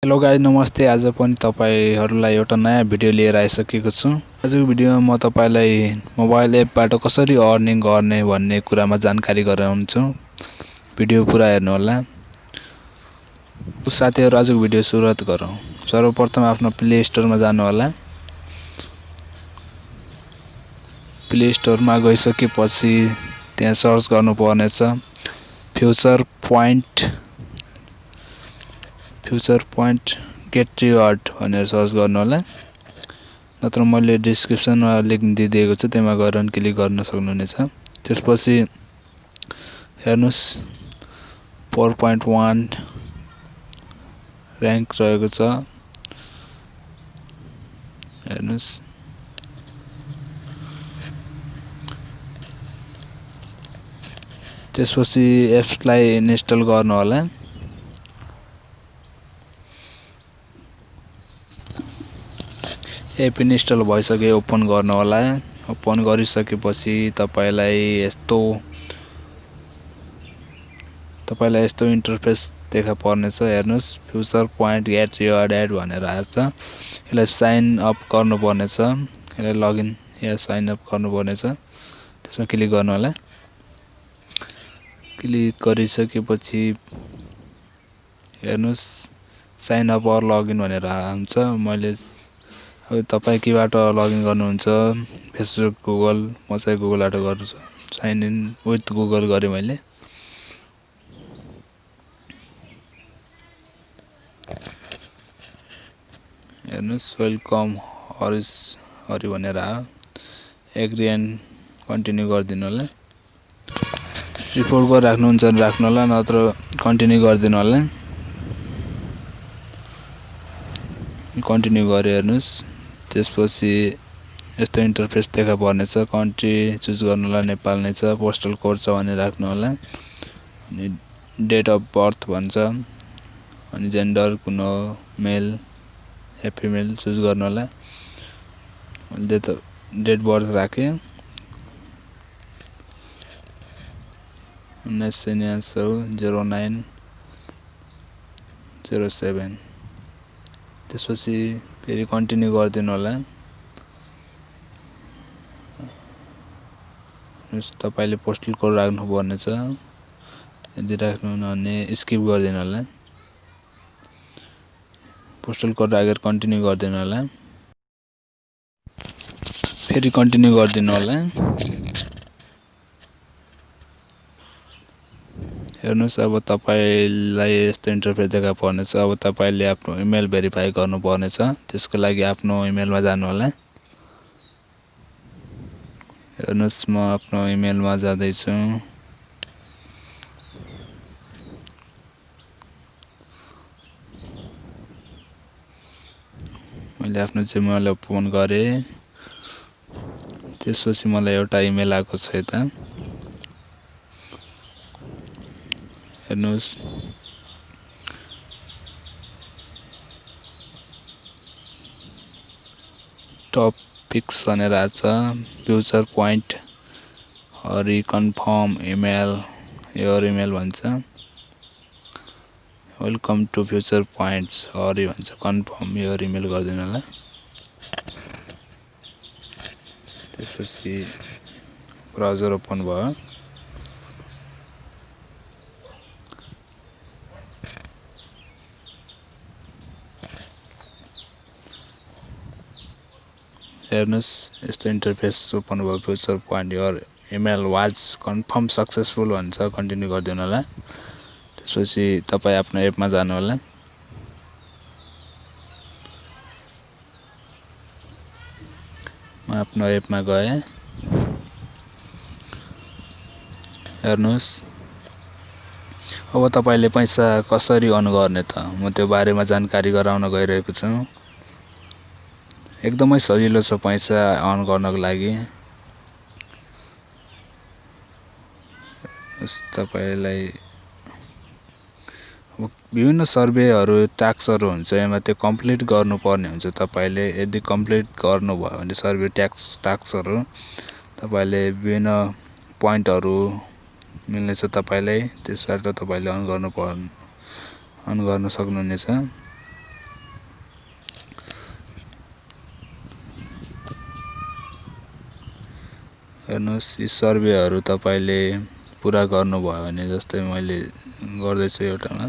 Hello guys नमस्ते। आज पनि तपाईहरुलाई एउटा नयाँ भिडियो लिएर आइसकेको छु। आजको भिडियोमा म तपाईलाई मोबाइल एपबाट कसरी अर्निङ गर्ने भन्ने कुरामा जानकारी गराउँछु। भिडियो पुरा हेर्नु होला। साथीहरु आजको भिडियो सुरुवात गरौँ। सर्वप्रथम आफ्नो प्ले स्टोरमा जानु होला। प्ले स्टोरमा गइसकेपछि त्यहाँ सर्च गर्नुपर्नेछ फ्युचर पॉइंट गेट रिवार्ड भनेर सर्च गर्नु होला। नत्र मैले डिस्क्रिप्सनमा लिंक दिएको छु, त्यसमा गएर क्लिक गर्न सक्नुहुनेछ। त्यसपछि हेर्नुस् 4.1 र्याङ्क रहेको छ। हेर्नुस् त्यसपछि एप्सलाई इन्स्टल गर्नु होला। एप इन्स्टल भइसके ओपन गर्नु होला। ओपन गरिसकेपछि तपाईलाई यस्तो इन्टरफेस देखा पर्नेछ। हेर्नुस् future point get reward ad भनेर आछ। यसलाई साइन अप गर्नु पर्नेछ। यसलाई लगइन या साइन अप गर्नु पर्नेछ। त्यसमा क्लिक गर्नु होला। क्लिक गरिसकेपछि हेर्नुस् साइन अप अर लगइन भनेर आउँछ। मैले अब तपाई केबाट लगइन गर्नुहुन्छ, फेसबुक, गुगल, म चाहिँ गुगलबाट गर्छु। साइन इन विथ गुगल गरे मैले। हेर्नुस् वेलकम हरि भनेर आयो। एग्री एन्ड कन्टिन्यू गरिदिनु होला। रिपोर्ट गरेर राख्नुहुन्छ भने राख्नु होला, नत्र कन्टिन्यू गरिदिनु होला। कन्टिन्यू गरे। हेर्नुस् त्यसपछि यस्तो इन्टरफेस देखा पर्नेछ। कन्ट्री चुज गर्नु होला, नेपाल नै छ। पोस्टल कोड छ भने राख्नु होला। अनि डेट अफ बर्थ भन्छ। अनि जेन्डर कुन हो, मेल या फिमेल चुज गर्नु होला। मैले त डेट बर्थ राखे 1999-09-07। त्यसपछि फेरि कन्टिन्यू गरिदिनु होला। तपाईले पोस्टल कोड राख्नु पर्नेछ। यदि राख्नुहुन्न भने स्किप गरिदिनु होला। पोस्टल कोड राखेर कन्टिन्यू गरिदिनु होला। फेरि कन्टिन्यू गरिदिनु होला। हेर्नुस् अब तपाईलाई यस्तो इन्टरफेस देखा पर्नेछ। अब तपाईले आफ्नो इमेल भेरिफाई गर्नु पर्नेछ। त्यसको लागि आफ्नो इमेलमा जानु होला। हेर्नुस् म आफ्नो इमेलमा जाँदै छु। मैले आफ्नो जिमेल ओपन गरे। त्यसपछि मलाई एउटा इमेल आएको छ यता। हेर्नुस् टपिक्स भनेर आछ। फ्युचर पॉइंट हरि कन्फर्म इमेल योर इमेल भन्छ। वेलकम टु फ्युचर पॉइंट्स हरि भन्छ। कन्फर्म योर इमेल गरिदिनु होला। त्यसपछि ब्राउजर ओपन भयो। हेर्नुस् यस्तो इन्टरफेस ओपन भयो। Future point your email was confirm successful भन्छ। कन्टिन्यू गरिदिनु होला। त्यसपछि तपाई आफ्नो एपमा जानु होला। म आफ्नो एपमा गए। हेर्नुस् अब तपाईले पैसा कसरी अर्न गर्ने त म त्यो बारेमा जानकारी गराउन गइरहेको छु। एकदमै सजिलो छ पैसा अर्न गर्नको लागि। तपाईलाई विभिन्न सर्वेहरु टास्कहरु हुन्छ। यसमा त्यो कम्प्लिट गर्नुपर्ने हुन्छ। तपाईले यदि कम्प्लिट गर्नुभयो भने सर्वे टास्कहरु तपाईले विभिन्न पोइन्टहरु मिल्नेछ। तपाईलाई त्यसबाट तपाईले अर्न गर्न सक्नुहुनेछ। हेर्नुस् यी सर्वेहरु तपाईले पुरा गर्नुभयो भने जस्तै मैले गर्दैछु एउटामा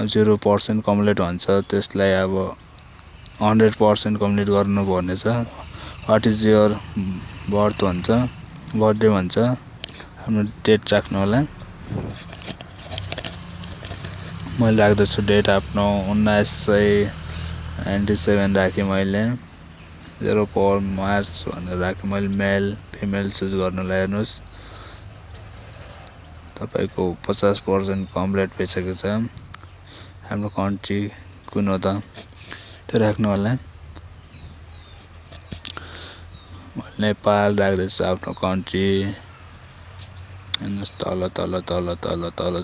0% कम्प्लिट भन्छ त्यसलाई अब 100% कम्प्लिट गर्नुपर्ने छ व्हाट इज योर बर्थ भन्छ बर्थडे भन्छ हाम्रो डेट राख्नु होला मैले राख्दैछु डेट आफ्नो 1997 राखे मैले 04 मार्च भनेर राखे मैले मेल फिमेल चुज गर्नुलाई हेर्नुस् तपाईको 50% कम्प्लिट भइसकेको छ हाम्रो कन्ट्री कुन हो त त्यो राख्नु होला नेपाल राख्दैछु आफ्नो कन्ट्री हेर्नुस् तल तल तल तल तल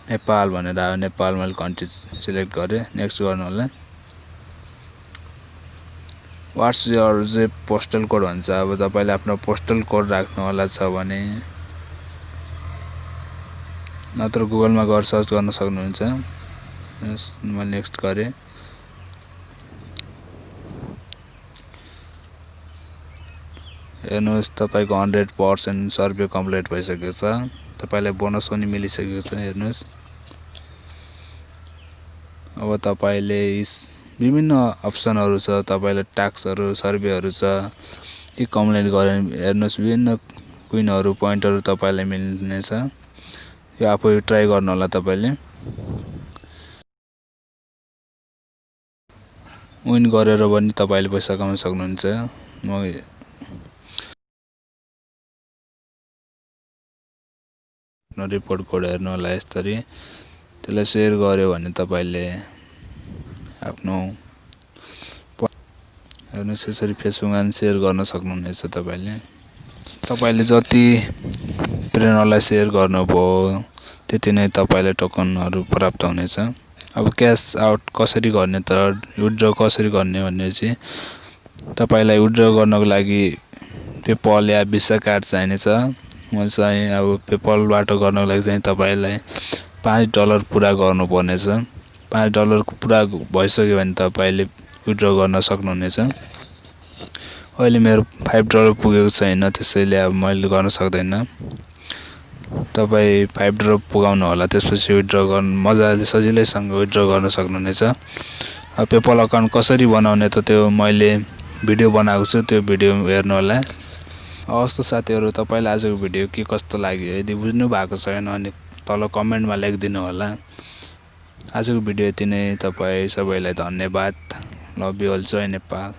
नेपाल भनेर आयो नेपाल मैले कन्ट्री सिलेक्ट गरे नेक्स्ट गर्नु होला what's your J postal code भन्छ अब तपाईले आफ्नो पोस्टल कोड राख्नु होला छ भने नत्र गुगलमा गएर सर्च गर्न सक्नुहुन्छ म नेक्स्ट गरे हेर्नुस् तपाईको 100% सर्वे कम्प्लिट भइसकेको छ तपाईलाई बोनस पनि मिलिसकेको छ हेर्नुस् अब तपाईले विभिन्न अप्सनहरु छ तपाईले टास्कहरु सर्वेहरु छ यी कम्प्लिट गरे हेर्नुस् विभिन्न क्विनहरु पोइन्टहरु तपाईलाई मिल्ने छ यो आफै ट्राई गर्नु होला तपाईले विन गरेर पनि तपाईले पैसा कमाउन सक्नुहुन्छ म रिपोर्ट कोड हेर्नु होला यसरी त्यसलाई शेयर गर्यो भने तपाईले आफ्नो हेर्नुस् यसरी फेसबुकमा शेयर गर्न सक्नुहुनेछ तपाईले जति प्रेरणालाई शेयर गर्नुभयो त्यति नै तपाईले टोकनहरु प्राप्त हुनेछ अब क्याश आउट कसरी गर्ने त विथड्र कसरी गर्ने भन्ने चाहिँ तपाईलाई विथड्र गर्नको लागि पेपल या भिसा कार्ड चाहिनेछ म चाहिँ अब पेपलबाट गर्नको लागि चाहिँ तपाईलाई $5 पुरा गर्नुपर्ने छ $5 पुरा भइसक्यो भने तपाईले विथड्र गर्न सक्नुहुनेछ अहिले मेरो $5 पुगेको छैन त्यसैले अब मैले गर्न सक्दैन तपाई $5 पुगाउनु होला त्यसपछि विथड्र गर्न मजाले सजिलैसँग विथड्र गर्न सक्नुहुनेछ अब पेपल अकाउन्ट कसरी बनाउने त त्यो मैले भिडियो बनाएको छु त्यो भिडियो हेर्नु होला हवस् त साथीहरु तपाईलाई आजको भिडियो के कस्तो लाग्यो यदि बुझ्नु भएको छैन भने तल कमेन्टमा लेखिदिनु होला आजको भिडियो यति नै तपाई सबैलाई धन्यवाद लभ यु अल जय नेपाल